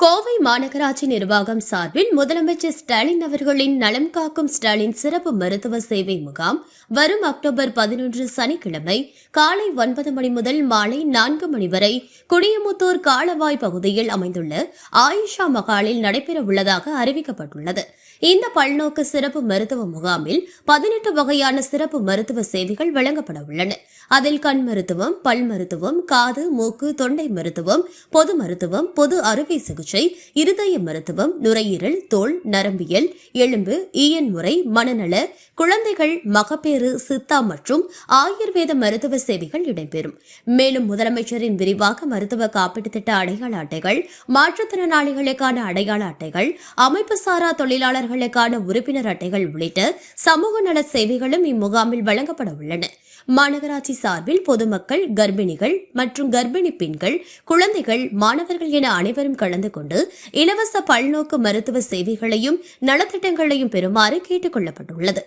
கோவை மாநகராட்சி நிர்வாகம் சார்பில் முதலமைச்சர் ஸ்டாலின் அவர்களின் நலம் காக்கும் ஸ்டாலின் சிறப்பு மருத்துவ சேவை முகாம் வரும் அக்டோபர் 11 சனிக்கிழமை காலை 9 மணி முதல் மாலை 4 மணி வரை குடியமுத்தூர் காலவாய் பகுதியில் அமைந்துள்ள ஆயிஷா மகாலில் நடைபெறவுள்ளதாக அறிவிக்கப்பட்டுள்ளது. இந்த பல்நோக்கு சிறப்பு மருத்துவ முகாமில் 18 வகையான சிறப்பு மருத்துவ சேவைகள் வழங்கப்பட உள்ளன. அதில் கண் மருத்துவம், பல் மருத்துவம், காது, மூக்கு, தொண்டை மருத்துவம், பொது மருத்துவம், பொது அறுவை சிகிச்சை, இருதய மருத்துவம், நுரையீரல், தோல், நரம்பியல், எலும்பு, ஈஎன் முறை, மனநல, குழந்தைகள், மகப்பேறு, சித்தா மற்றும் ஆயுர்வேத மருத்துவ சேவைகள் இடம்பெறும். மேலும் முதலமைச்சரின் விரிவாக மருத்துவ காப்பீட்டு திட்ட அடையாள அட்டைகள், மாற்றுத்திறனாளிகளுக்கான அடையாள அட்டைகள், அமைப்பு சாரா தொழிலாளர்களுக்கான உறுப்பினர் அட்டைகள் உள்ளிட்ட சமூக நல சேவைகளும் இம்முகாமில் வழங்கப்பட உள்ளன. மாநகராட்சி சார்பில் பொதுமக்கள், கர்ப்பிணிகள் மற்றும் கர்ப்பிணி பெண்கள், குழந்தைகள், மாணவர்கள் என அனைவரும் கலந்து கொண்டு இலவச பல்நோக்கு மருத்துவ சேவைகளையும் நலத்திட்டங்களையும் பெறுமாறு கேட்டுக் கொள்ளப்பட்டுள்ளது.